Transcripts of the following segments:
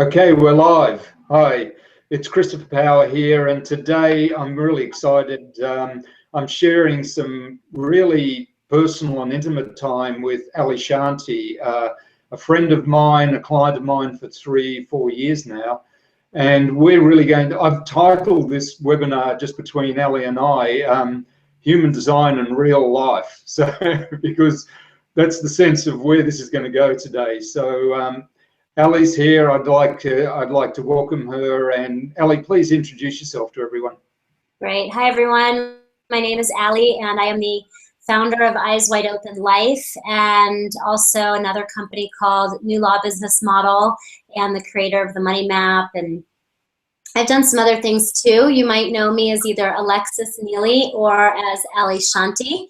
Okay, we're live. Hi, it's Christopher Power here, and today I'm really excited. I'm sharing some really personal and intimate time with Ali Shanti, a friend of mine, a client of mine for 3-4 years now. And we're really going to, I've titled this webinar just between Ali and I, Human Design and Real Life. So, because that's the sense of where this is going to go today. So, Ali's here. I'd like to welcome her. And Ali, please introduce yourself to everyone. Great. Hi, everyone. My name is Ali, and I am the founder of Eyes Wide Open Life, and also another company called New Law Business Model, and the creator of the Money Map. And I've done some other things too. You might know me as either Alexis Neely or as Ali Shanti.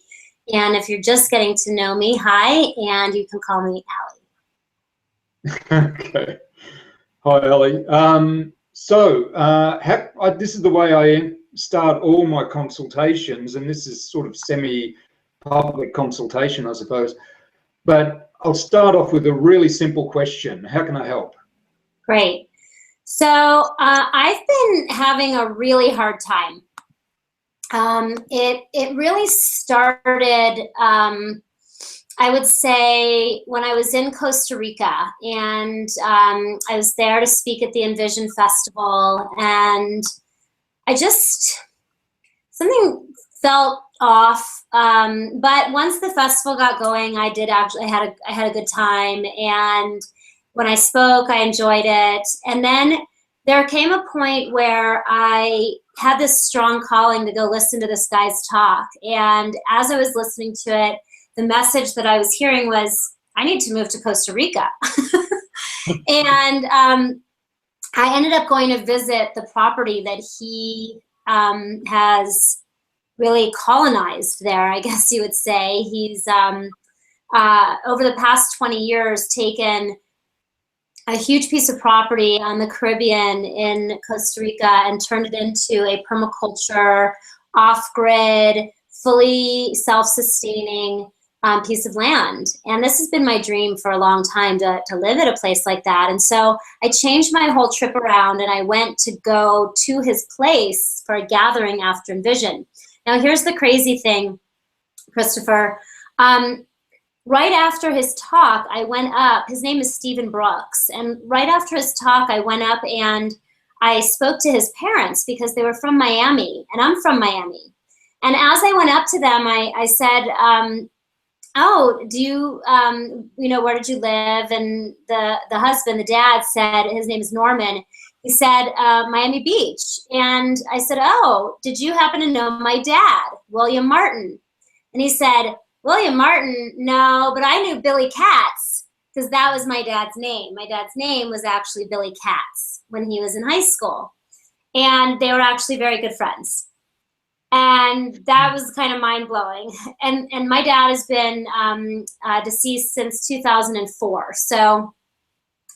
And if you're just getting to know me, hi, and you can call me Ali. Okay. Hi, Ali. This is the way I start all my consultations, and this is sort of semi-public consultation, I suppose. But I'll start off with a really simple question. How can I help? Great. So I've been having a really hard time. It really started, I would say, when I was in Costa Rica, and I was there to speak at the Envision Festival, and something felt off. But once the festival got going, I had a good time, and when I spoke, I enjoyed it. And then there came a point where I had this strong calling to go listen to this guy's talk, and as I was listening to it, the message that I was hearing was, I need to move to Costa Rica. And I ended up going to visit the property that he has really colonized there, I guess you would say. He's, over the past 20 years, taken a huge piece of property on the Caribbean in Costa Rica and turned it into a permaculture, off-grid, fully self-sustaining piece of land. And this has been my dream for a long time, to live at a place like that. And so I changed my whole trip around, and I went to go to his place for a gathering after Envision. Now here's the crazy thing, Christopher. Right after his talk, I went up. His name is Stephen Brooks. And right after his talk, I went up and I spoke to his parents, because they were from Miami, and I'm from Miami. And as I went up to them, I said, oh, do you, where did you live? And the husband, the dad, said, his name is Norman. He said, Miami Beach. And I said, oh, did you happen to know my dad, William Martin? And he said, William Martin? No, but I knew Billy Katz, because that was my dad's name. My dad's name was actually Billy Katz when he was in high school. And they were actually very good friends. And that was kind of mind-blowing. And my dad has been deceased since 2004. So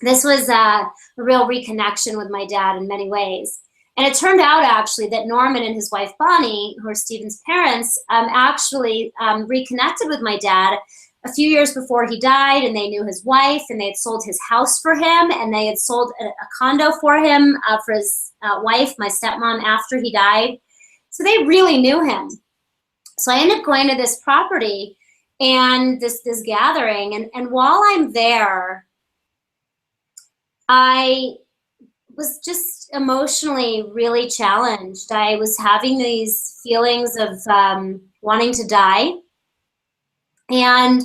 this was a real reconnection with my dad in many ways. And it turned out, actually, that Norman and his wife, Bonnie, who are Stephen's parents, actually reconnected with my dad a few years before he died, and they knew his wife, and they had sold his house for him, and they had sold a condo for him, for his wife, my stepmom, after he died. So they really knew him. So I ended up going to this property and this gathering, and while I'm there, I was just emotionally really challenged. I was having these feelings of wanting to die, and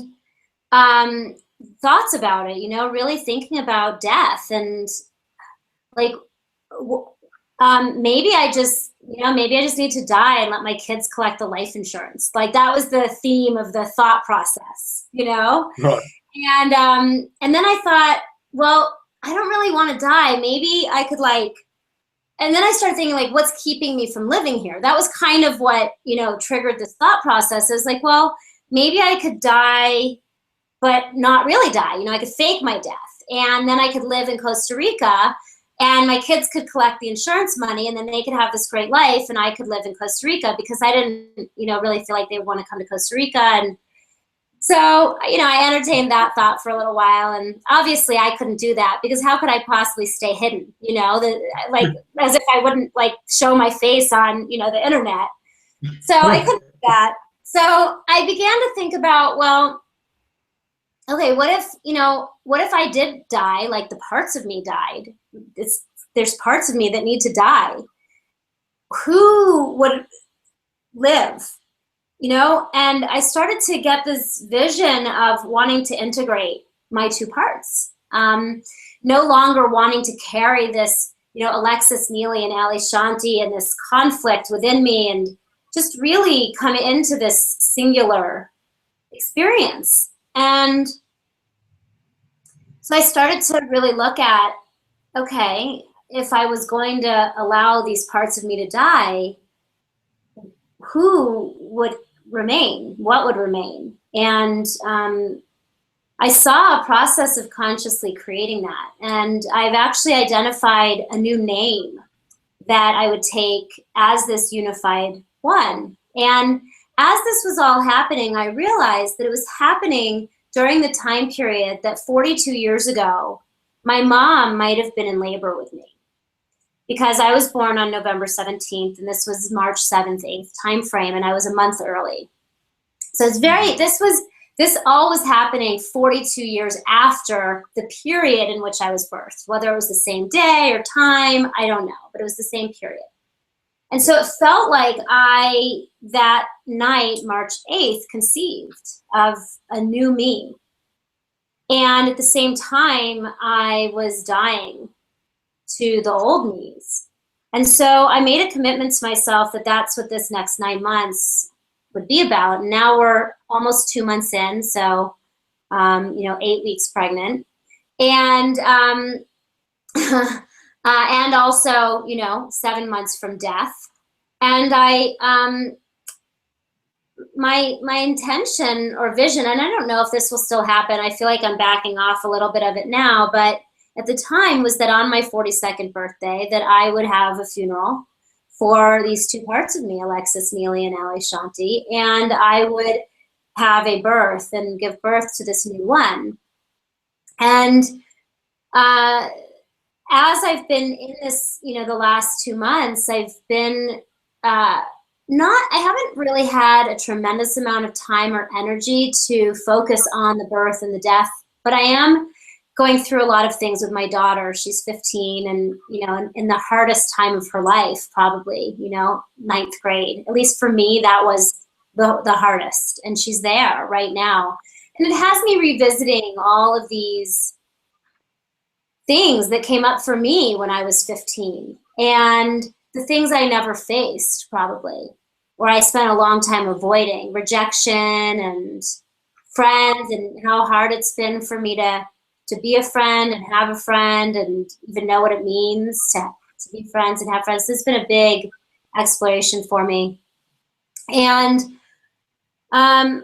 thoughts about it, really thinking about death, and like, maybe I just need to die and let my kids collect the life insurance. Like, that was the theme of the thought process, Right. And then I thought, well, I don't really want to die. Maybe I could and then I started thinking, what's keeping me from living here? That was kind of what, triggered this thought process. Is like, well, maybe I could die, but not really die. I could fake my death, and then I could live in Costa Rica, and my kids could collect the insurance money, and then they could have this great life, and I could live in Costa Rica, because I didn't, really feel like they would want to come to Costa Rica. And So, I entertained that thought for a little while, and obviously I couldn't do that because how could I possibly stay hidden? Like as if I wouldn't like show my face on, the internet. So I couldn't do that. So I began to think about, well, okay, what if I did die, like the parts of me died? There's parts of me that need to die. Who would live? And I started to get this vision of wanting to integrate my two parts. No longer wanting to carry this, Alexis Neely and Ali Shanti and this conflict within me, and just really come into this singular experience. And so I started to really look at, okay, if I was going to allow these parts of me to die, who would remain? What would remain? And I saw a process of consciously creating that. And I've actually identified a new name that I would take as this unified one. And as this was all happening, I realized that it was happening during the time period that 42 years ago, my mom might have been in labor with me. Because I was born on November 17th, and this was March 7th, 8th time frame, and I was a month early. So this all was happening 42 years after the period in which I was birthed. Whether it was the same day or time, I don't know, but it was the same period. And so it felt like that night, March 8th, conceived of a new me. And at the same time, I was dying to the old me's. And so I made a commitment to myself that that's what this next 9 months would be about. And now we're almost 2 months in, so 8 weeks pregnant, and and also 7 months from death. And my intention or vision, and I don't know if this will still happen. I feel like I'm backing off a little bit of it now, but at the time was that on my 42nd birthday that I would have a funeral for these two parts of me, Alexis Neely and Ali Shanti, and I would have a birth and give birth to this new one. And as I've been in this, the last 2 months, I've been I haven't really had a tremendous amount of time or energy to focus on the birth and the death, but I am going through a lot of things with my daughter. She's 15 and, in the hardest time of her life, probably, 9th grade. At least for me, that was the hardest. And she's there right now. And it has me revisiting all of these things that came up for me when I was 15. And the things I never faced, probably, or I spent a long time avoiding, rejection and friends, and how hard it's been for me to be a friend and have a friend and even know what it means to be friends and have friends. This has been a big exploration for me. And I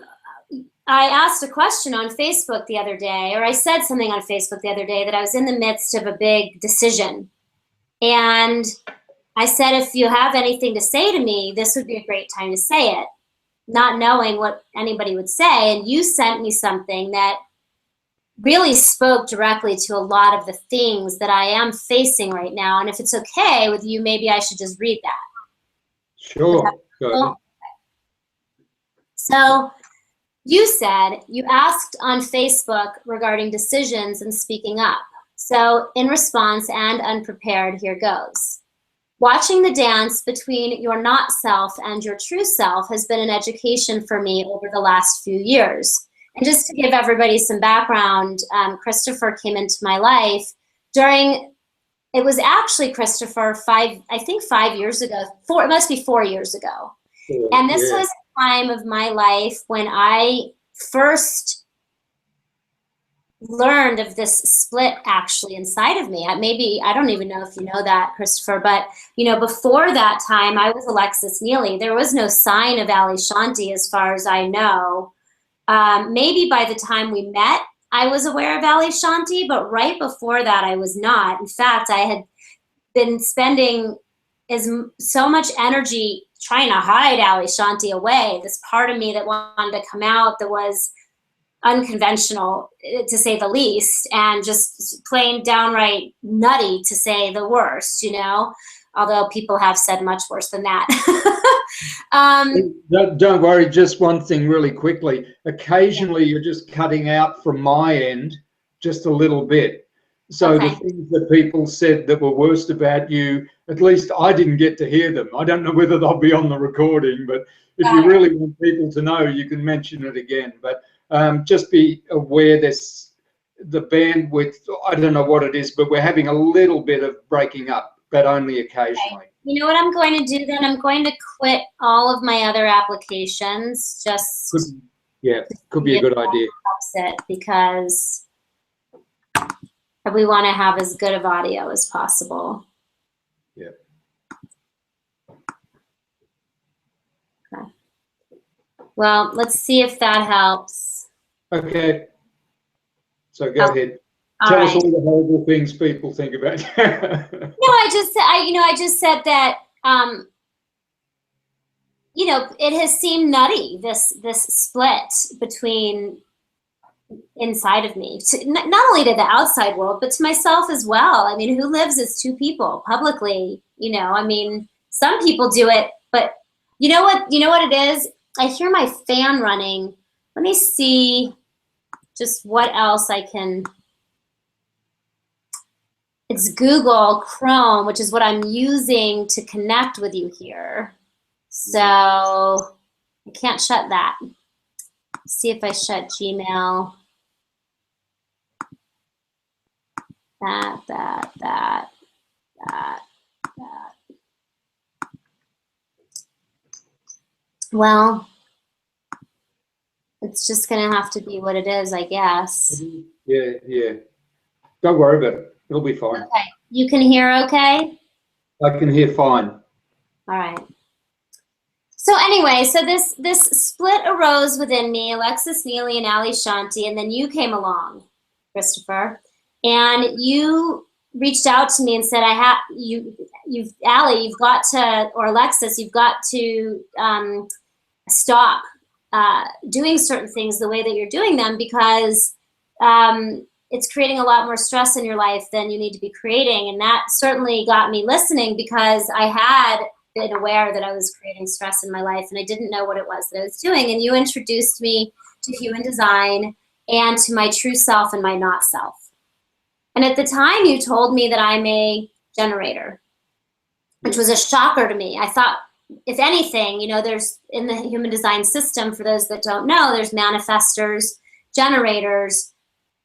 asked a question on Facebook the other day, or I said something on Facebook the other day, that I was in the midst of a big decision. And I said, if you have anything to say to me, this would be a great time to say it, not knowing what anybody would say. And you sent me something that really spoke directly to a lot of the things that I am facing right now. And if it's okay with you, maybe I should just read that. Sure. Good. So you said, you asked on Facebook regarding decisions and speaking up. So in response and unprepared, here goes. Watching the dance between your not self and your true self has been an education for me over the last few years. And just to give everybody some background, Christopher came into my life it was actually Christopher 5 years ago, it must be 4 years ago. And this was a time of my life when I first learned of this split actually inside of me. I don't even know if you know that, Christopher, but before that time, I was Alexis Neely. There was no sign of Ali Shanti as far as I know. Maybe by the time we met, I was aware of Ali Shanti, but right before that, I was not. In fact, I had been spending so much energy trying to hide Ali Shanti away, this part of me that wanted to come out, that was unconventional, to say the least, and just plain downright nutty, to say the worst, you know, although people have said much worse than that. Don't worry, just one thing really quickly. Occasionally you're just cutting out from my end just a little bit. So Okay. the things that people said that were worst about you, at least I didn't get to hear them. I don't know whether they'll be on the recording, but if you really want people to know, you can mention it again. But just be aware there's the bandwidth, I don't know what it is, but we're having a little bit of breaking up, but only occasionally. You know what I'm going to do then? I'm going to quit all of my other applications. Could be a good idea. Helps it, because we want to have as good of audio as possible. Yeah. Okay. Well, let's see if that helps. Okay. So go ahead. All Tell right. us all the horrible things people think about you. No, I just said that, you know, it has seemed nutty, this split between inside of me, not only to the outside world, but to myself as well. I mean, who lives as two people publicly? You know, I mean, some people do it, but you know what it is? I hear my fan running. Let me see just what else I can. It's Google Chrome, which is what I'm using to connect with you here. So I can't shut that. Let's see if I shut Gmail. That. Well, it's just gonna have to be what it is, I guess. Yeah. Don't worry about it. It'll be fine. Okay. You can hear okay? I can hear fine. All right. So anyway, so this split arose within me, Alexis Neely and Ali Shanti, and then you came along, Christopher, and you reached out to me and said, Ali, you've got to, or Alexis, you've got to stop doing certain things the way that you're doing them, because it's creating a lot more stress in your life than you need to be creating. And that certainly got me listening, because I had been aware that I was creating stress in my life and I didn't know what it was that I was doing. And you introduced me to human design and to my true self and my not self. And at the time you told me that I'm a generator, which was a shocker to me. I thought, if anything, you know, there's in the human design system, for those that don't know, there's manifestors, generators,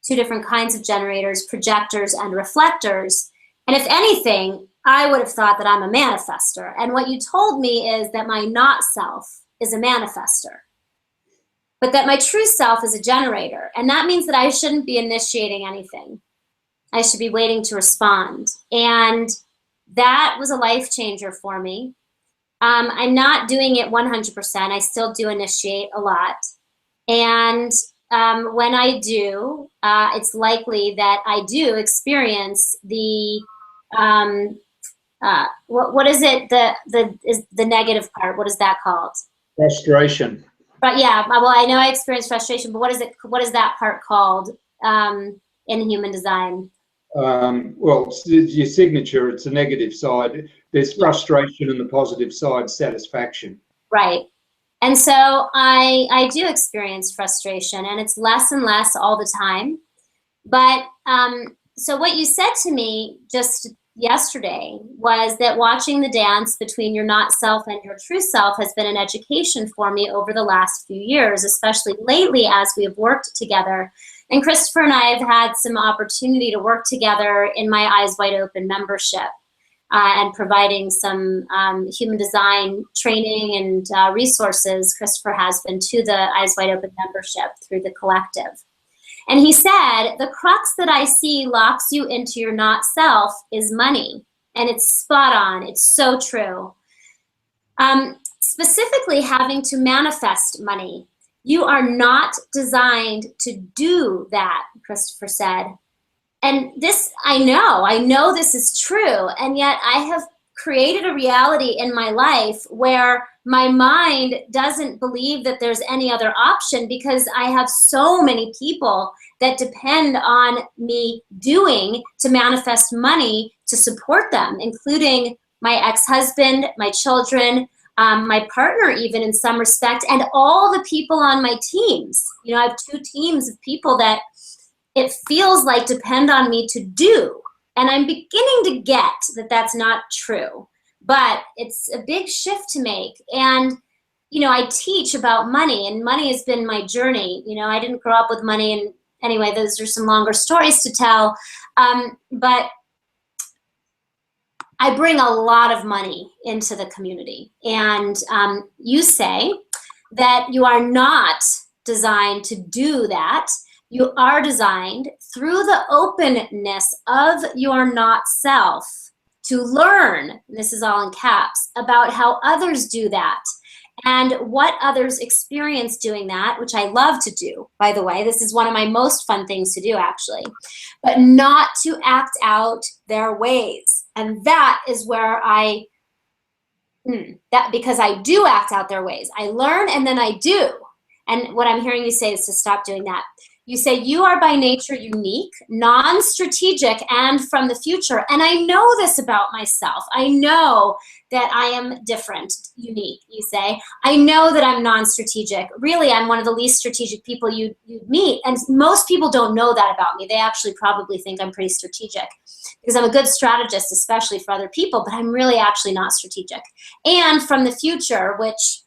two different kinds of generators, projectors and reflectors. And if anything, I would have thought that I'm a manifestor. And what you told me is that my not self is a manifestor, but that my true self is a generator. And that means that I shouldn't be initiating anything. I should be waiting to respond. And that was a life changer for me. I'm not doing it 100%. I still do initiate a lot. And when I do, it's likely that I do experience the, what is it? The negative part. What is that called? Frustration. But yeah, well, I know I experience frustration, but what is it? What is that part called in human design? Well, it's your signature. It's a negative side. There's frustration, and the positive side, satisfaction. Right. And so I do experience frustration, and it's less and less all the time. But so what you said to me just yesterday was that watching the dance between your not self and your true self has been an education for me over the last few years, especially lately as we have worked together. And Christopher and I have had some opportunity to work together in my Eyes Wide Open membership. And providing some human design training and resources, Christopher has been to the Eyes Wide Open membership through the collective. And he said, the crux that I see locks you into your not self is money. And it's spot on. It's so true. Specifically having to manifest money. You are not designed to do that, Christopher said. And this, I know this is true, and yet I have created a reality in my life where my mind doesn't believe that there's any other option, because I have so many people that depend on me doing to manifest money to support them, including my ex-husband, my children, my partner even in some respect, and all the people on my teams. You know, I have 2 teams of people that it feels like depend on me to do. And I'm beginning to get that that's not true, but it's a big shift to make. And, you know, I teach about money, and money has been my journey. You know, I didn't grow up with money, and anyway, those are some longer stories to tell. But I bring a lot of money into the community. And you say that you are not designed to do that. You are designed through the openness of your not self to learn, and this is all in caps, about how others do that and what others experience doing that, which I love to do, by the way. This is one of my most fun things to do, actually, but not to act out their ways. And that is where because I do act out their ways. I learn and then I do. And what I'm hearing you say is to stop doing that. You say you are by nature unique, non-strategic, and from the future. And I know this about myself. I know that I am different, unique, you say. I know that I'm non-strategic. Really, I'm one of the least strategic people you'd meet. And most people don't know that about me. They actually probably think I'm pretty strategic because I'm a good strategist, especially for other people, but I'm really actually not strategic. And from the future, which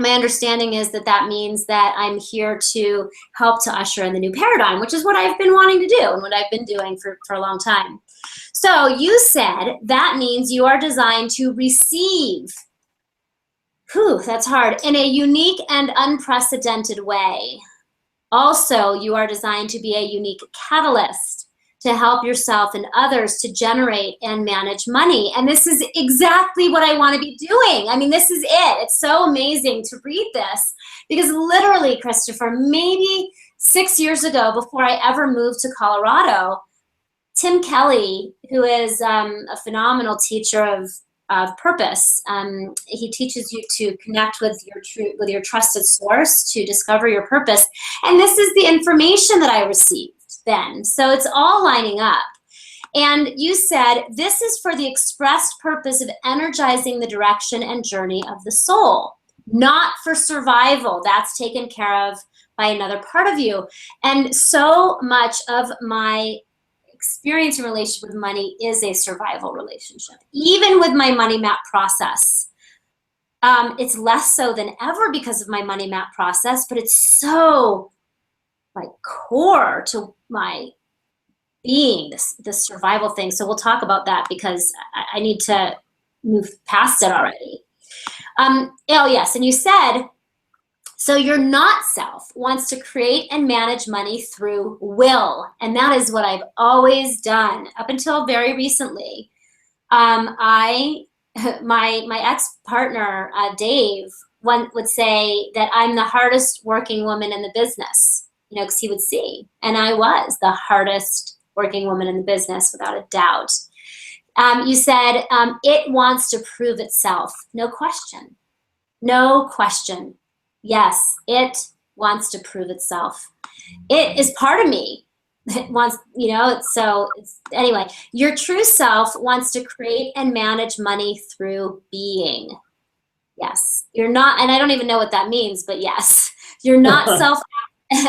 my understanding is that that means that I'm here to help to usher in the new paradigm, which is what I've been wanting to do and what I've been doing for a long time. So you said that means you are designed to receive. Whew, that's hard. In a unique and unprecedented way. Also, you are designed to be a unique catalyst to help yourself and others to generate and manage money. And this is exactly what I want to be doing. I mean, this is it. It's so amazing to read this because literally, Christopher, maybe 6 years ago, before I ever moved to Colorado, Tim Kelly, who is a phenomenal teacher of purpose, he teaches you to connect with your trusted source to discover your purpose. And this is the information that I received then. So it's all lining up. And you said, this is for the expressed purpose of energizing the direction and journey of the soul, not for survival. That's taken care of by another part of you. And so much of my experience in relationship with money is a survival relationship. Even with my money map process, it's less so than ever because of my money map process, but it's so like core to my being, this survival thing. So we'll talk about that because I need to move past it already. Oh yes, and you said, so your not self wants to create and manage money through will. And that is what I've always done up until very recently. My ex-partner, Dave, would say that I'm the hardest working woman in the business. You know, because he would see. And I was the hardest working woman in the business, without a doubt. You said it wants to prove itself. No question. No question. Yes, it wants to prove itself. It is part of me. It wants, you know, anyway, your true self wants to create and manage money through being. Yes, you're not, and I don't even know what that means, but yes, you're not self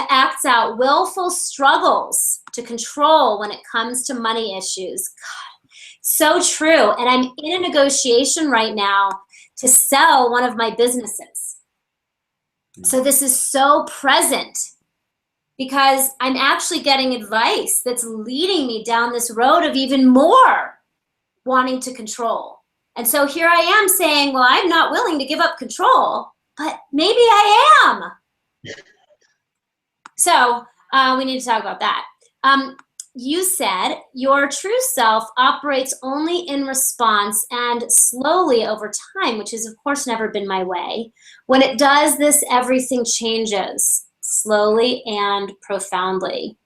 acts out willful struggles to control when it comes to money issues. God, so true. And I'm in a negotiation right now to sell one of my businesses. So this is so present because I'm actually getting advice that's leading me down this road of even more wanting to control. And so here I am saying, well, I'm not willing to give up control, but maybe I am. So we need to talk about that. You said your true self operates only in response and slowly over time, which has of course never been my way. When it does this, everything changes slowly and profoundly.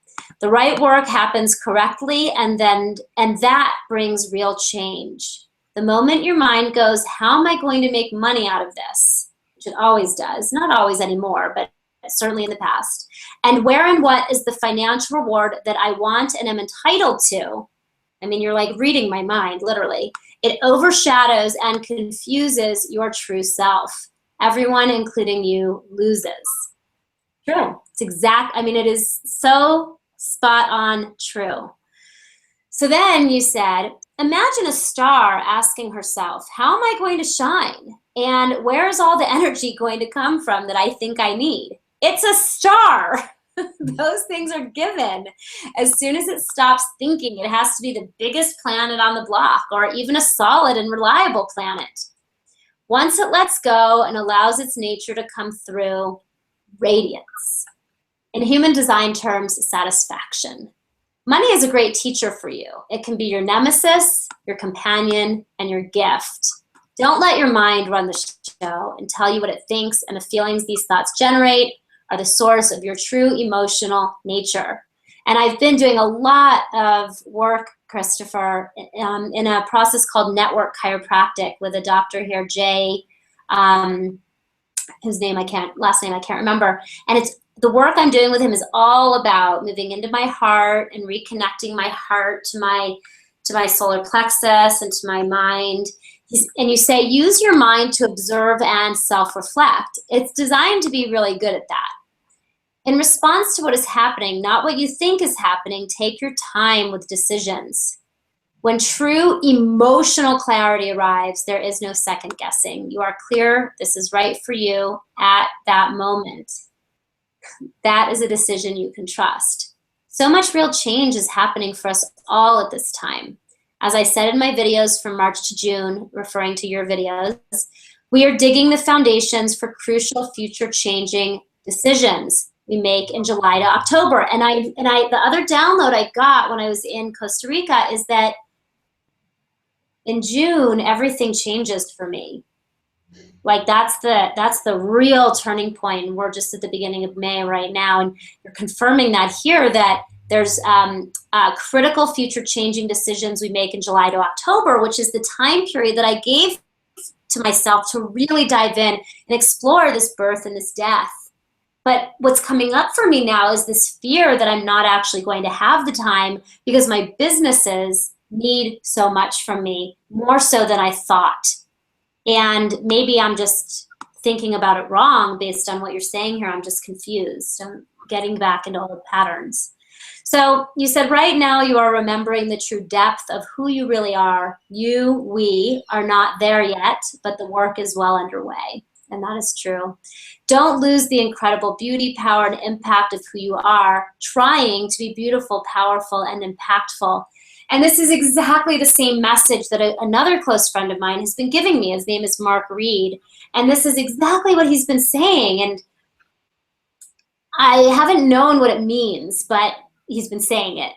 The right work happens correctly, and that brings real change. The moment your mind goes, how am I going to make money out of this? Which it always does, not always anymore, but certainly in the past. And where and what is the financial reward that I want and am entitled to? I mean, you're like reading my mind, literally. It overshadows and confuses your true self. Everyone, including you, loses. True. It's exact. I mean, it is so spot on true. So then you said, imagine a star asking herself, how am I going to shine? And where is all the energy going to come from that I think I need? It's a star. Those things are given. As soon as it stops thinking, it has to be the biggest planet on the block or even a solid and reliable planet. Once it lets go and allows its nature to come through, radiance. In human design terms, satisfaction. Money is a great teacher for you. It can be your nemesis, your companion, and your gift. Don't let your mind run the show and tell you what it thinks, and the feelings these thoughts generate are the source of your true emotional nature. And I've been doing a lot of work, Christopher, in a process called network chiropractic with a doctor here, Jay, whose last name I can't remember. And it's the work I'm doing with him is all about moving into my heart and reconnecting my heart to my solar plexus and to my mind. And you say, use your mind to observe and self-reflect. It's designed to be really good at that. In response to what is happening, not what you think is happening, take your time with decisions. When true emotional clarity arrives, there is no second guessing. You are clear, this is right for you at that moment. That is a decision you can trust. So much real change is happening for us all at this time. As I said in my videos from March to June, referring to your videos, we are digging the foundations for crucial future changing decisions we make in July to October. And the other download I got when I was in Costa Rica is that in June, everything changes for me. Like that's the real turning point. We're just at the beginning of May right now, and you're confirming that here, that there's critical future changing decisions we make in July to October, which is the time period that I gave to myself to really dive in and explore this birth and this death. But what's coming up for me now is this fear that I'm not actually going to have the time because my businesses need so much from me, more so than I thought. And maybe I'm just thinking about it wrong based on what you're saying here. I'm just confused. I'm getting back into old patterns. So you said right now you are remembering the true depth of who you really are. We are not there yet, but the work is well underway. And that is true. Don't lose the incredible beauty, power, and impact of who you are, trying to be beautiful, powerful, and impactful. And this is exactly the same message that another close friend of mine has been giving me. His name is Mark Reed. And this is exactly what he's been saying. And I haven't known what it means, but he's been saying it.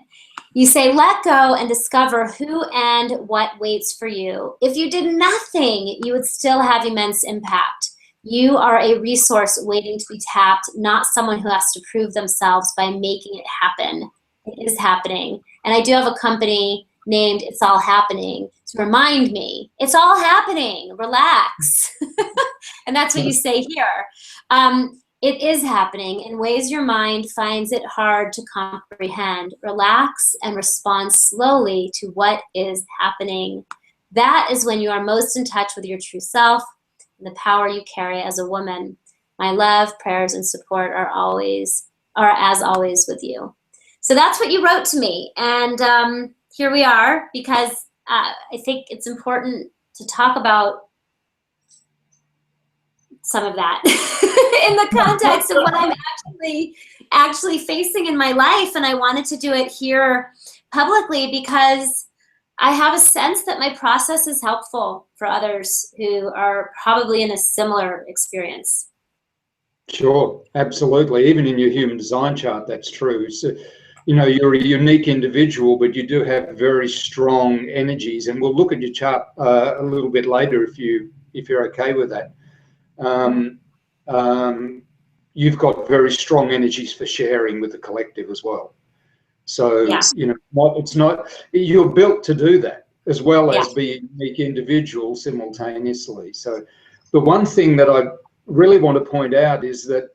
You say, let go and discover who and what waits for you. If you did nothing, you would still have immense impact. You are a resource waiting to be tapped, not someone who has to prove themselves by making it happen. It is happening. And I do have a company named It's All Happening to remind me, it's all happening, relax. And that's what you say here. It is happening in ways your mind finds it hard to comprehend. Relax and respond slowly to what is happening. That is when you are most in touch with your true self and the power you carry as a woman. My love, prayers, and support are as always with you. So that's what you wrote to me. And here we are, because I think it's important to talk about some of that in the context of what I'm actually facing in my life. And I wanted to do it here publicly because I have a sense that my process is helpful for others who are probably in a similar experience. Sure, absolutely. Even in your human design chart, that's true. So, you know, you're a unique individual, but you do have very strong energies. And we'll look at your chart a little bit later if you're okay with that. You've got very strong energies for sharing with the collective as well. So, Yes. you know, it's not, you're built to do that. as well Yeah. as be unique individuals simultaneously. So the one thing that I really want to point out is that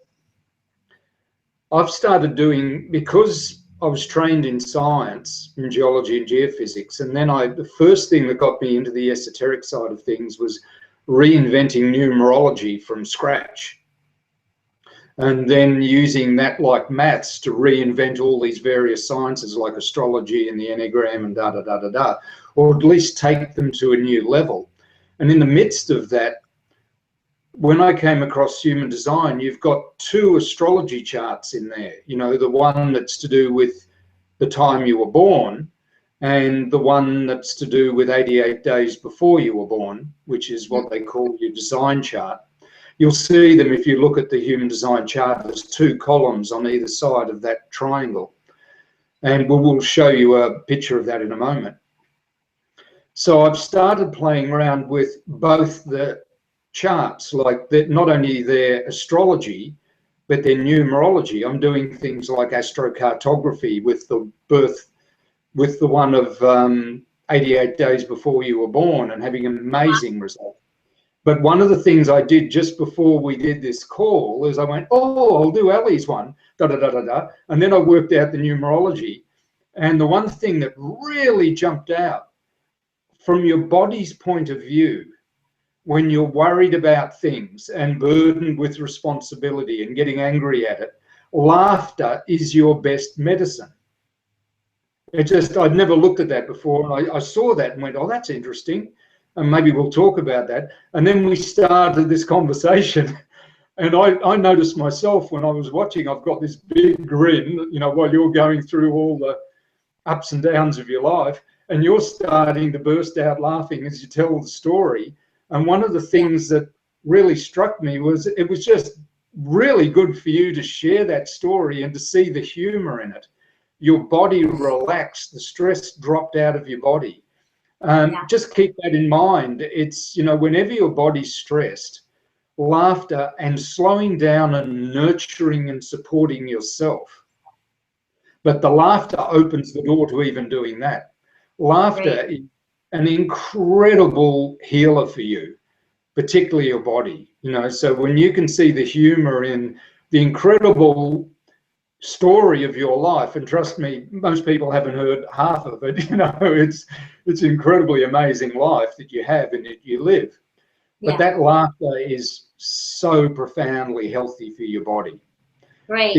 I've started doing, because I was trained in science, in geology and geophysics, and then the first thing that got me into the esoteric side of things was reinventing numerology from scratch. And then using that like maths to reinvent all these various sciences like astrology and the Enneagram and da-da-da-da-da, or at least take them to a new level. And in the midst of that, when I came across human design, you've got 2 astrology charts in there. You know, the one that's to do with the time you were born, and the one that's to do with 88 days before you were born, which is what they call your design chart. You'll see them if you look at the human design chart. There's 2 columns on either side of that triangle. And we'll show you a picture of that in a moment. So I've started playing around with both the charts, like not only their astrology, but their numerology. I'm doing things like astrocartography with the one of 88 days before you were born, and having amazing results. But one of the things I did just before we did this call is I went, oh, I'll do Ali's one, da-da-da-da-da. And then I worked out the numerology. And the one thing that really jumped out, from your body's point of view, when you're worried about things and burdened with responsibility and getting angry at it, laughter is your best medicine. I'd never looked at that before. And I saw that and went, oh, that's interesting. And maybe we'll talk about that. And then we started this conversation. And I noticed myself when I was watching, I've got this big grin, you know, while you're going through all the ups and downs of your life, and you're starting to burst out laughing as you tell the story. And one of the things that really struck me was it was just really good for you to share that story and to see the humor in it. Your body relaxed, the stress dropped out of your body. Just keep that in mind. It's, you know, whenever your body's stressed, laughter and slowing down and nurturing and supporting yourself. But the laughter opens the door to even doing that. Laughter is an incredible healer for you, particularly your body. You know, so when you can see the humor in the incredible story of your life, and trust me, most people haven't heard half of it. You know, it's incredibly amazing life that you have and that you live. But that laughter is so profoundly healthy for your body. Right.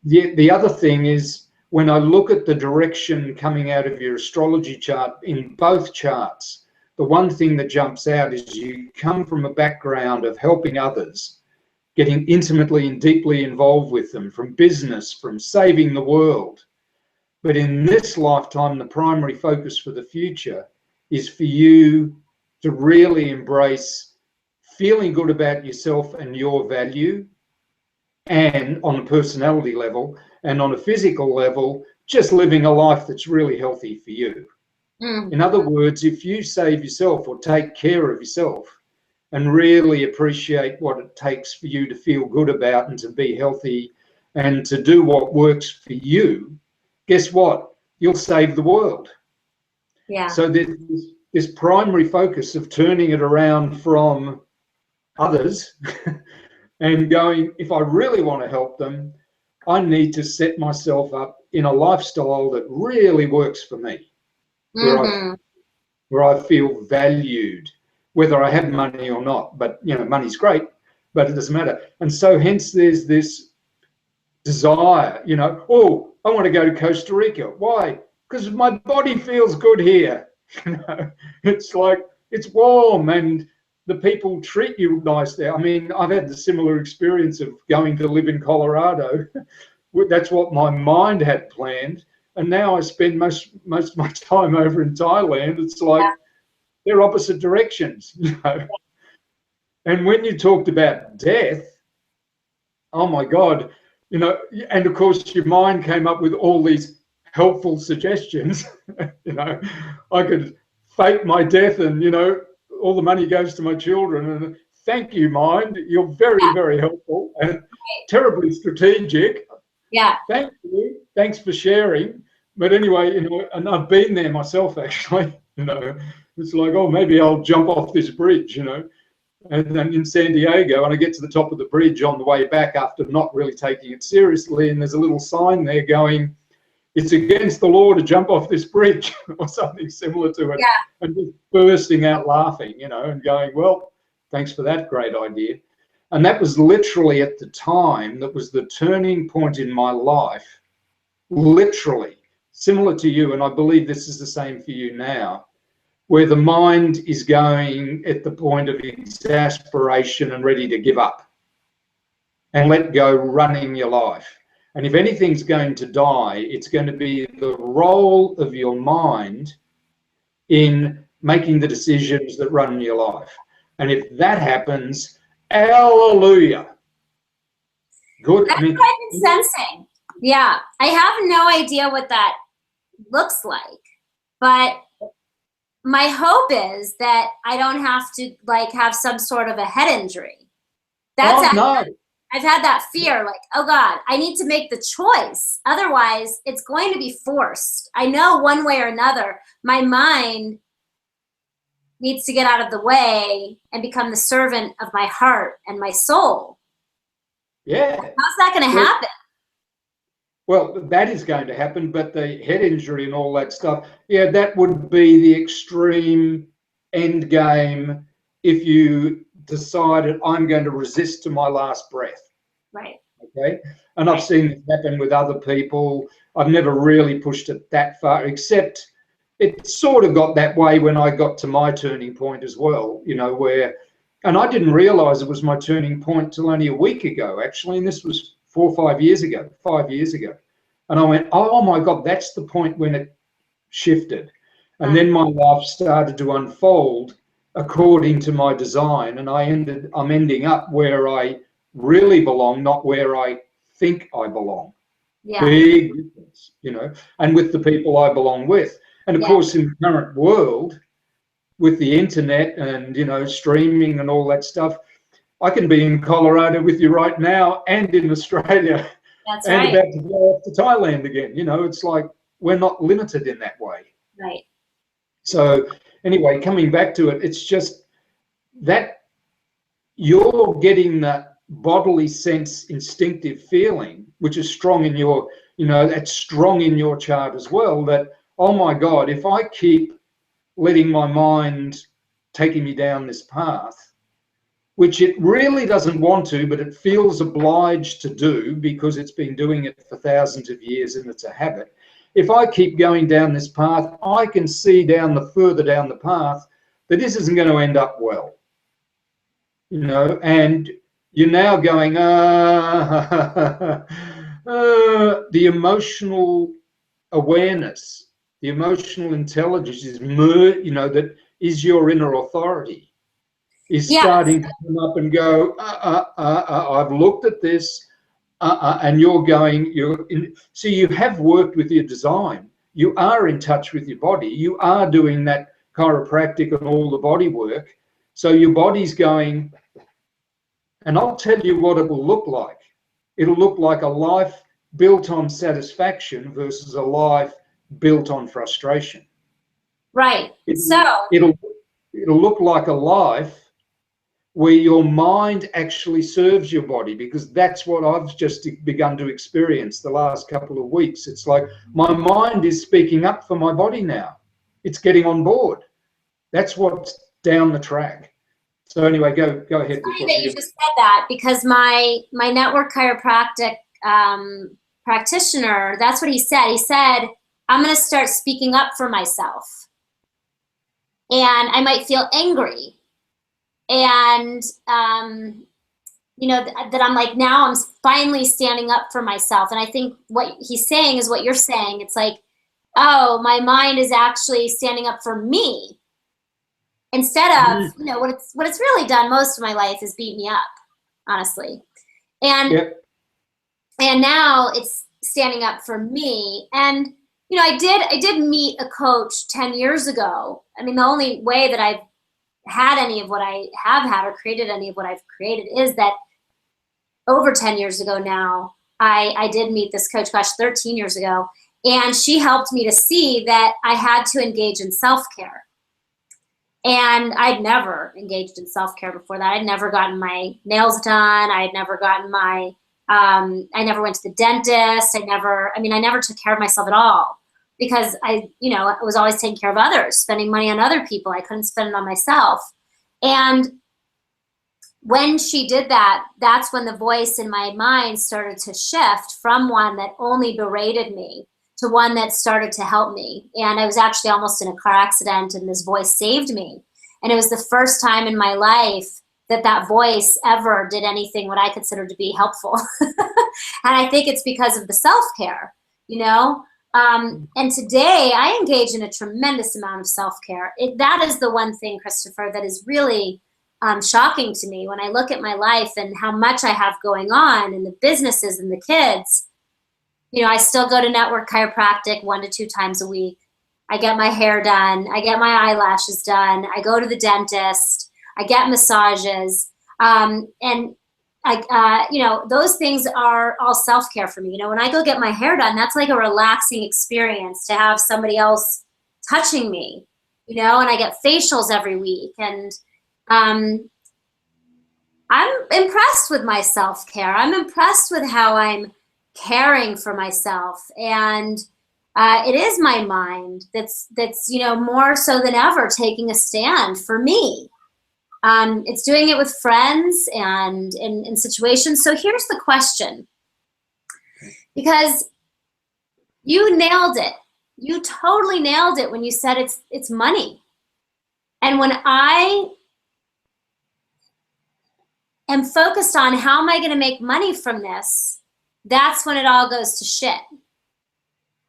The other thing is, when I look at the direction coming out of your astrology chart in both charts, the one thing that jumps out is you come from a background of helping others, getting intimately and deeply involved with them, from business, from saving the world. But in this lifetime, the primary focus for the future is for you to really embrace feeling good about yourself and your value, and on a personality level, and on a physical level, just living a life that's really healthy for you. In other words, if you save yourself or take care of yourself and really appreciate what it takes for you to feel good about and to be healthy and to do what works for you, guess what? You'll save the world. Yeah. So this primary focus of turning it around from others and going, if I really want to help them, I need to set myself up in a lifestyle that really works for me, where I feel valued, whether I have money or not. But, you know, money's great, but it doesn't matter. And so hence there's this desire, you know, oh, I want to go to Costa Rica. Why? Because my body feels good here. You know, it's like, it's warm and the people treat you nice there. I mean, I've had the similar experience of going to live in Colorado. That's what my mind had planned. And now I spend most of my time over in Thailand. It's like they're opposite directions, you know. And when you talked about death, oh my God, you know, and of course your mind came up with all these helpful suggestions. You know, I could fake my death and, you know, all the money goes to my children. And thank you, mind. You're very, very helpful and terribly strategic. Yeah. Thank you. Thanks for sharing. But anyway, you know, and I've been there myself, actually. You know, it's like, oh, maybe I'll jump off this bridge, you know. And then in San Diego, and I get to the top of the bridge on the way back after not really taking it seriously, and there's a little sign there going, it's against the law to jump off this bridge, or something similar to it. Yeah. And just bursting out laughing, you know, and going, well, thanks for that great idea. And that was literally at the time, that was the turning point in my life, literally, similar to you, and I believe this is the same for you now, where the mind is going at the point of exasperation and ready to give up and let go running your life. And if anything's going to die, it's going to be the role of your mind in making the decisions that run your life. And if that happens, hallelujah. Good. That's what I've been sensing. Yeah. I have no idea what that looks like, but my hope is that I don't have to like have some sort of a head injury. That's no. I've had that fear, like, oh God, I need to make the choice. Otherwise, it's going to be forced. I know one way or another, my mind needs to get out of the way and become the servant of my heart and my soul. Yeah. How's that going to happen? Well, that is going to happen, but the head injury and all that stuff, yeah, that would be the extreme end game if you decided I'm going to resist to my last breath. Right. Okay. And I've seen it happen with other people. I've never really pushed it that far, except it sort of got that way when I got to my turning point as well, you know, where, and I didn't realize it was my turning point till only a week ago, actually. And this was 4 or 5 years ago, 5 years ago. And I went, oh my God, that's the point when it shifted. And then my life started to unfold according to my design. And I'm ending up where I really belong, not where I think I belong. Yeah. Big difference, you know, and with the people I belong with. And of course, in the current world, with the internet and, you know, streaming and all that stuff, I can be in Colorado with you right now and in Australia. That's and right. about to go off to Thailand again. You know, it's like we're not limited in that way. Right. So anyway, coming back to it, it's just that you're getting that bodily sense, instinctive feeling, which is strong in your, you know, that's strong in your chart as well, that, oh my God, if I keep letting my mind taking me down this path, which it really doesn't want to, but it feels obliged to do because it's been doing it for thousands of years and it's a habit. If I keep going down this path, I can see further down the path that this isn't going to end up well. You know, and you're now going, the emotional awareness, the emotional intelligence is, you know, that is your inner authority. Is starting to come up and go, I've looked at this, and you're going, so you have worked with your design. You are in touch with your body. You are doing that chiropractic and all the body work. So your body's going, and I'll tell you what it will look like. It'll look like a life built on satisfaction versus a life built on frustration. Right. It'll look like a life where your mind actually serves your body, because that's what I've just begun to experience the last couple of weeks. It's like my mind is speaking up for my body now. It's getting on board. That's what's down the track. So anyway, go ahead. It's funny that you just said that, because my network chiropractic practitioner, that's what he said. He said, I'm going to start speaking up for myself. And I might feel angry. And, you know, that I'm like, now I'm finally standing up for myself. And I think what he's saying is what you're saying. It's like, oh, my mind is actually standing up for me. Instead of, you know, what it's really done most of my life is beat me up, honestly. And and now it's standing up for me. And, you know, I did meet a coach 10 years ago. I mean, the only way that I've had any of what I have had or created any of what I've created is that over 10 years ago now, I did meet this coach, 13 years ago, and she helped me to see that I had to engage in self-care. And I'd never engaged in self-care before that. I'd never gotten my nails done. I'd never gotten my, I never went to the dentist. I never took care of myself at all because I was always taking care of others, spending money on other people. I couldn't spend it on myself. And when she did that, that's when the voice in my mind started to shift from one that only berated me to one that started to help me. And I was actually almost in a car accident, and this voice saved me. And it was the first time in my life that voice ever did anything what I consider to be helpful. And I think it's because of the self-care, and today I engage in a tremendous amount of self-care. That is the one thing, Christopher, that is really shocking to me when I look at my life and how much I have going on and the businesses and the kids. I still go to network chiropractic 1 to 2 times a week. I get my hair done. I get my eyelashes done. I go to the dentist. I get massages. And those things are all self-care for me. When I go get my hair done, that's like a relaxing experience to have somebody else touching me, and I get facials every week. And I'm impressed with my self-care. I'm impressed with how I'm caring for myself. And it is my mind that's more so than ever taking a stand for me. It's doing it with friends and in situations. So here's the question, because you nailed it. You totally nailed it when you said it's money. And when I am focused on how am I going to make money from this, that's when it all goes to shit.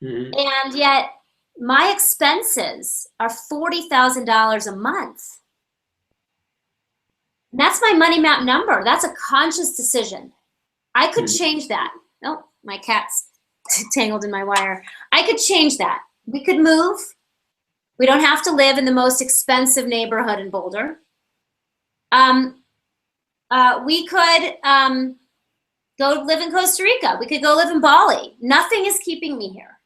Mm-hmm. And yet my expenses are $40,000 a month. And that's my money map number. That's a conscious decision. I could change that. Oh, my cat's tangled in my wire. I could change that. We could move. We don't have to live in the most expensive neighborhood in Boulder. We could go live in Costa Rica. We could go live in Bali. Nothing is keeping me here.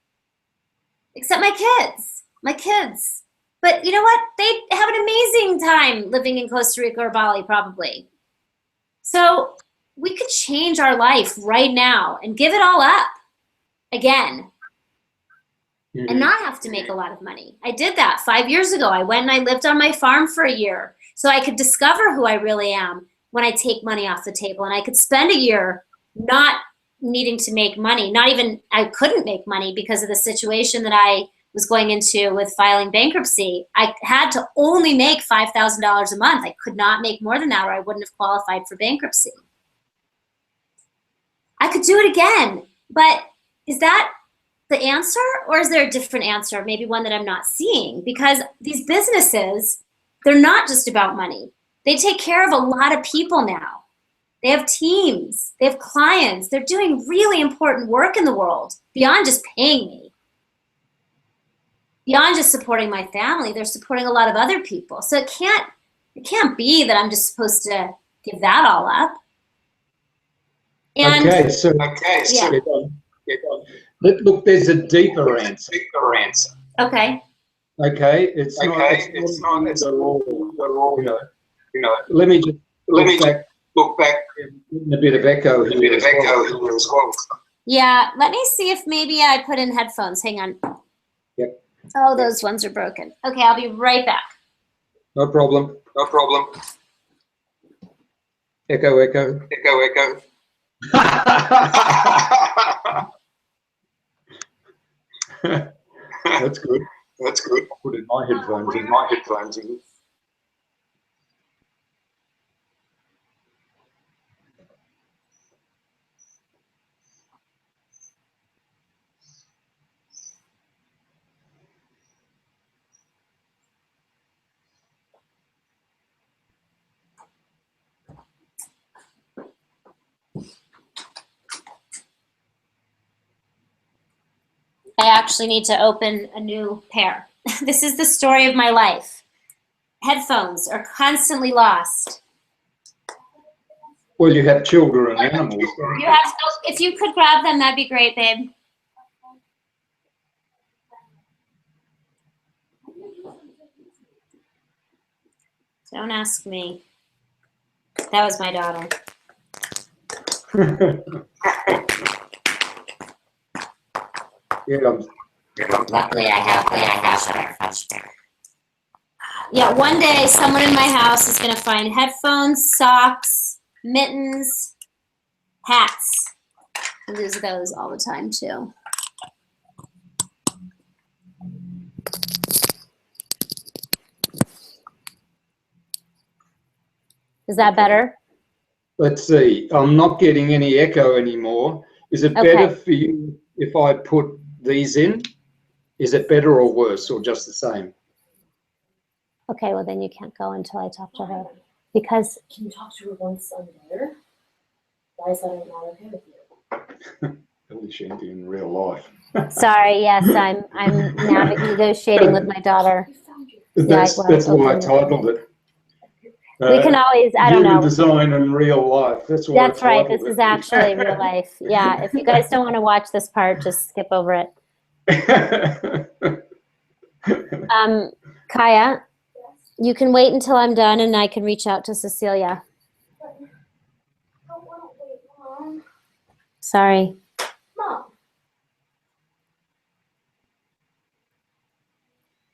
Except my kids. My kids. But you know what? They have an amazing time living in Costa Rica or Bali, probably. So we could change our life right now and give it all up again. Mm-hmm. And not have to make a lot of money. I did that 5 years ago. I went and I lived on my farm for a year so I could discover who I really am when I take money off the table. And I could spend a year not needing to make money. I couldn't make money because of the situation that I was going into with filing bankruptcy. I had to only make $5,000 a month. I could not make more than that or I wouldn't have qualified for bankruptcy. I could do it again, but is that the answer, or is there a different answer? Maybe one that I'm not seeing, because these businesses, they're not just about money. They take care of a lot of people now. They have teams, they have clients, they're doing really important work in the world beyond just paying me. Beyond just supporting my family, they're supporting a lot of other people. So it can't be that I'm just supposed to give that all up. And yeah. Look, there's a deeper answer. Okay. Okay, it's not all. Let me just look back. A bit of echo here as well. Yeah, let me see if maybe I put in headphones. Hang on. Yep. Oh, those ones are broken. Okay, I'll be right back. No problem. Echo. That's good. I'll put in my headphones in. I actually need to open a new pair. This is the story of my life. Headphones are constantly lost. Well, you have children and animals. If you could grab them, that'd be great, babe. Don't ask me. That was my daughter. Yeah, Luckily, I have Yeah, one day someone in my house is going to find headphones, socks, mittens, hats. I lose those all the time, too. Is that better? let's see. I'm not getting any echo anymore. Is it better for you if I put these in? Is it better or worse or just the same? Okay, well then you can't go until I talk to her. Because can you talk to her once I'm there? Why is that not okay with you? Ellie Shanti in real life. sorry, yes, I'm negotiating with my daughter. That's why I titled it. We can always, I don't know. Human design in real life. That's why. That's right. This is actually real life. Yeah. If you guys don't want to watch this part, just skip over it. Kaya, you can wait until I'm done and I can reach out to Cecilia. Sorry. Mom.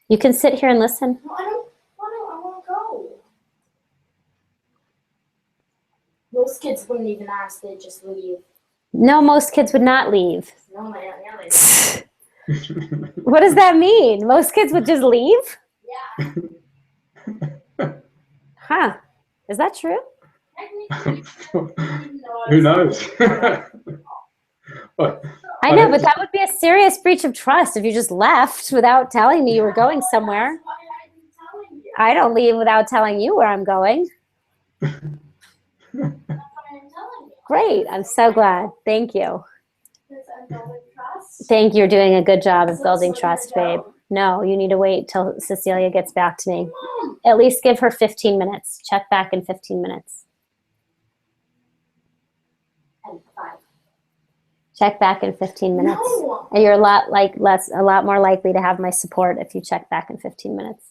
You can sit here and listen. No, I don't want to go. Most kids wouldn't even ask, they'd just leave. No, most kids would not leave. No, yeah, they What does that mean? Most kids would just leave? Yeah. Huh. Is that true? Who knows? I know, but that would be a serious breach of trust if you just left without telling me you were going somewhere. I don't leave without telling you where I'm going. Great. I'm so glad. Thank you. Thank you. You're doing a good job of building trust, babe. No, you need to wait till Cecilia gets back to me. At least give her 15 minutes. Check back in 15 minutes. Check back in 15 minutes. No. And you're a lot more likely to have my support if you check back in 15 minutes.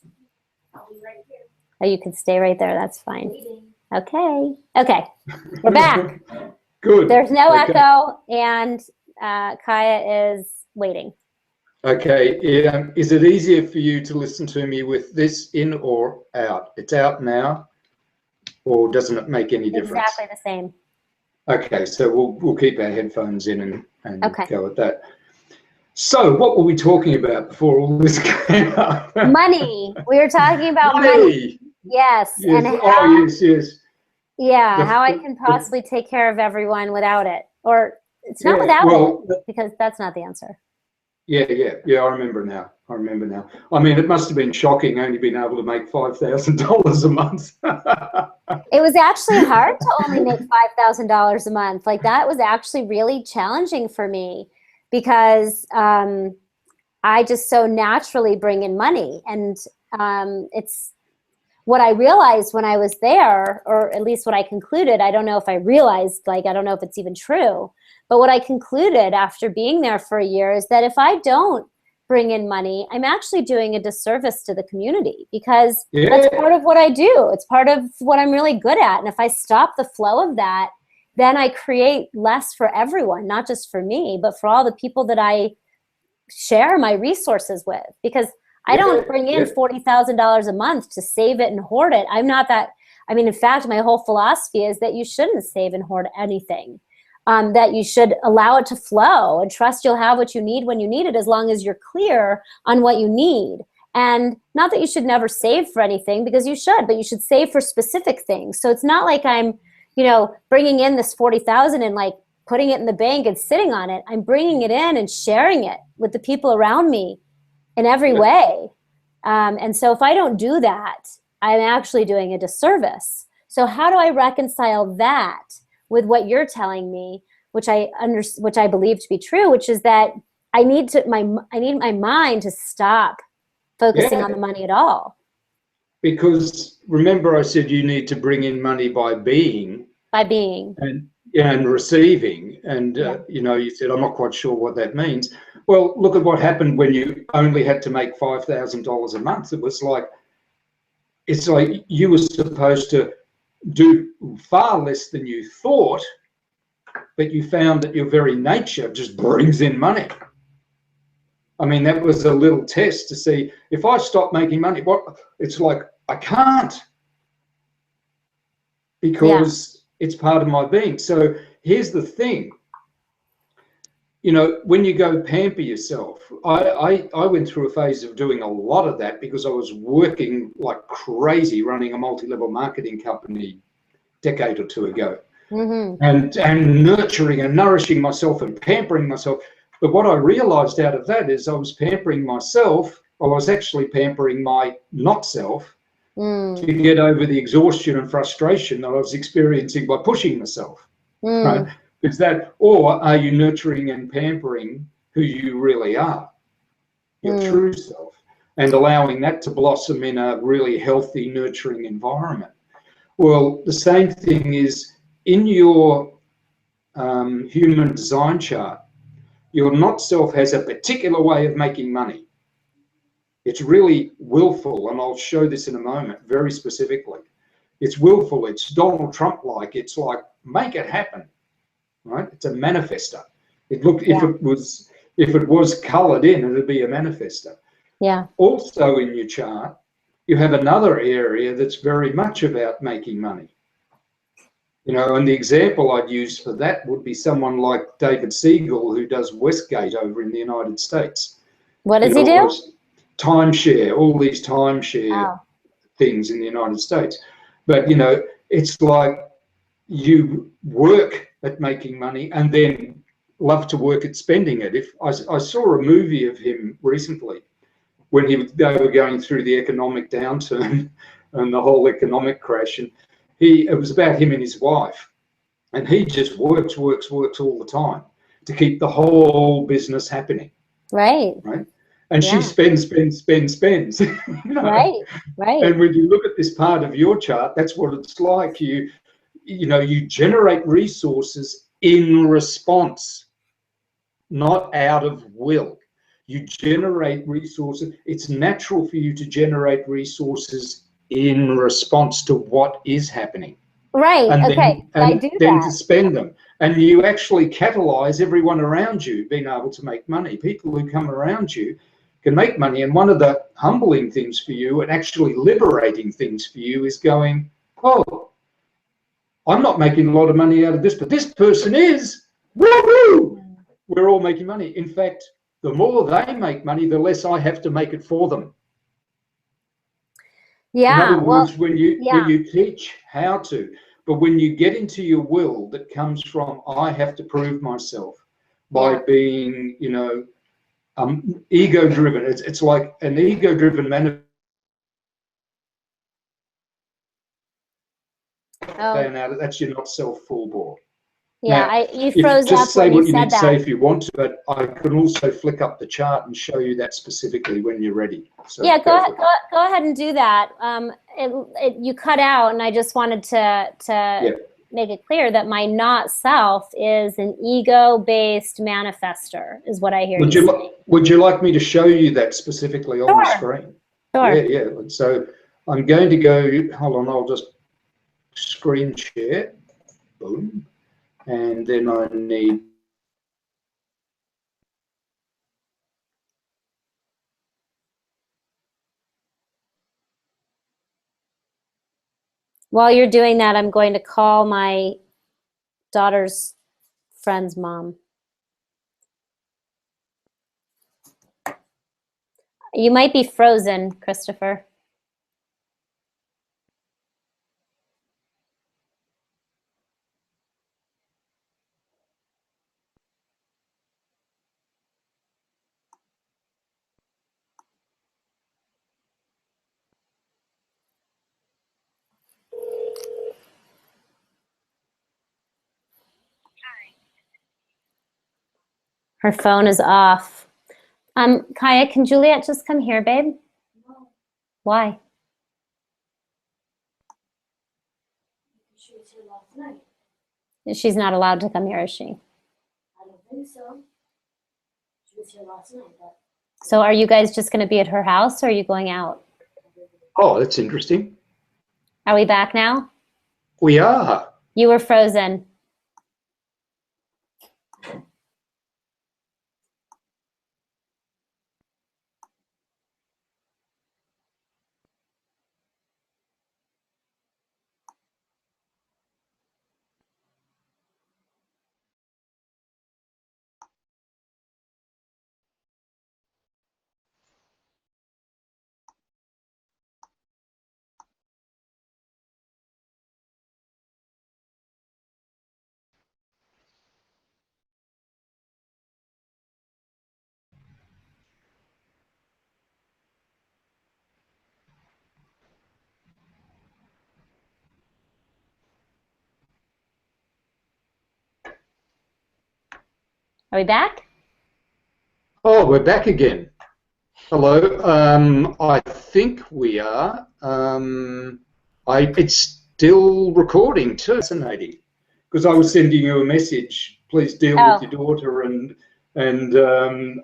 I'll be right here. Or you can stay right there. That's fine. Okay. Okay. We're back. Good. There's no echo, and Kaya is waiting. Okay. Is it easier for you to listen to me with this in or out? It's out now, or doesn't it make any difference? Exactly the same. Okay, so we'll keep our headphones in and Okay. go with that. So, what were we talking about before all this came up? Money. We were talking about money. Yes. Yes. And how, yes. Yeah, how I can possibly take care of everyone without it. Or it's not without it, because that's not the answer. Yeah, I remember now. I mean, it must have been shocking only being able to make $5,000 a month. It was actually hard to only make $5,000 a month. Like, that was actually really challenging for me because I just so naturally bring in money. And it's what I realized when I was there, or at least what I concluded. I don't know if I realized, like, I don't know if it's even true, but what I concluded after being there for a year is that if I don't bring in money, I'm actually doing a disservice to the community, because that's part of what I do. It's part of what I'm really good at. And if I stop the flow of that, then I create less for everyone, not just for me, but for all the people that I share my resources with. Because I don't bring in $40,000 a month to save it and hoard it. I'm not that. I mean, in fact, my whole philosophy is that you shouldn't save and hoard anything. That you should allow it to flow and trust you'll have what you need when you need it, as long as you're clear on what you need. And not that you should never save for anything, because you should, but you should save for specific things. So it's not like I'm, bringing in this 40,000 and like putting it in the bank and sitting on it. I'm bringing it in and sharing it with the people around me in every way. And so if I don't do that, I'm actually doing a disservice. So how do I reconcile that with what you're telling me, which I believe to be true, which is that I need my mind to stop focusing on the money at all. Because remember, I said you need to bring in money by being. And receiving. And, you said, I'm not quite sure what that means. Well, look at what happened when you only had to make $5,000 a month. It was like it's like you were supposed to do far less than you thought, but you found that your very nature just brings in money. I mean, that was a little test to see if I stop making money, what it's like, I can't, because it's part of my being. So here's the thing, you know, when you go pamper yourself, I went through a phase of doing a lot of that because I was working like crazy running a multi-level marketing company a decade or two ago. And nurturing and nourishing myself and pampering myself. But what I realized out of that is I was pampering myself, or I was actually pampering my not self to get over the exhaustion and frustration that I was experiencing by pushing myself. Right? Is that, or are you nurturing and pampering who you really are, your true self, and allowing that to blossom in a really healthy, nurturing environment? Well, the same thing is in your human design chart. Your not self has a particular way of making money. It's really willful, and I'll show this in a moment very specifically. It's willful, it's Donald Trump-like, it's like, make it happen, right? It's a manifester. It looked, if it was colored in, it'd be a manifester. Yeah. Also in your chart, you have another area that's very much about making money. You know, and the example I'd use for that would be someone like David Siegel, who does Westgate over in the United States. What does he do? Timeshare, all these timeshare things in the United States. But, you know, it's like you work at making money and then love to work at spending it. If I saw a movie of him recently when they were going through the economic downturn and the whole economic crash, and it was about him and his wife, and he just works all the time to keep the whole business happening. Right. And she spends. You know? Right. And when you look at this part of your chart, that's what it's like. You know, you generate resources in response, not out of will. You generate resources. It's natural for you to generate resources in response to what is happening. Right. And okay. I do then that. to spend them. And you actually catalyze everyone around you being able to make money. People who come around you can make money. And one of the humbling things for you and actually liberating things for you is going, oh, I'm not making a lot of money out of this, but this person is. Woohoo! We're all making money. In fact, the more they make money, the less I have to make it for them. Yeah. In other words, when you teach how to, but when you get into your will that comes from, I have to prove myself by being, you know, ego-driven. It's like an ego-driven manifestation. That's your not self full bore. Yeah, now, you froze just up say when what you you said need to that. say if you want to, but I can also flick up the chart and show you that specifically when you're ready. So yeah, go ahead and do that. You cut out, and I just wanted to make it clear that my not self is an ego-based manifester, is what I hear you saying. Would you like me to show you that specifically on the screen? Sure. Yeah. So I'm going to go, hold on, I'll just screen share. Boom. And then I need. While you're doing that, I'm going to call my daughter's friend's mom. You might be frozen, Christopher. Her phone is off. Kaya, can Juliet just come here, babe? No. Why? She was here last night. She's not allowed to come here, is she? I don't think so. She was here last night, but. So are you guys just going to be at her house, or are you going out? I'll be able to Oh, that's interesting. Are we back now? We are. You were frozen. Are we back? Oh, we're back again. Hello. I think we are. It's still recording too. Fascinating. Because I was sending you a message. Please deal with your daughter, and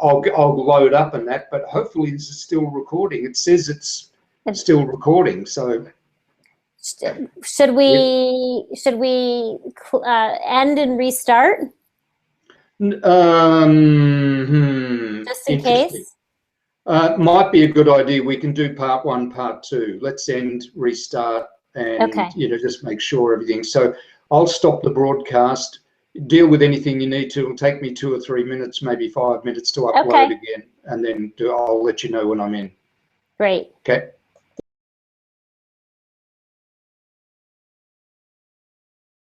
I'll load up and that. But hopefully this is still recording. It says it's still recording. So should we end and restart? Just in case. Might be a good idea. We can do part 1, part 2. Let's end, restart, and just make sure everything. So I'll stop the broadcast. Deal with anything you need to. It'll take me 2 or 3 minutes, maybe 5 minutes to upload again, and then I'll let you know when I'm in. Great. Okay.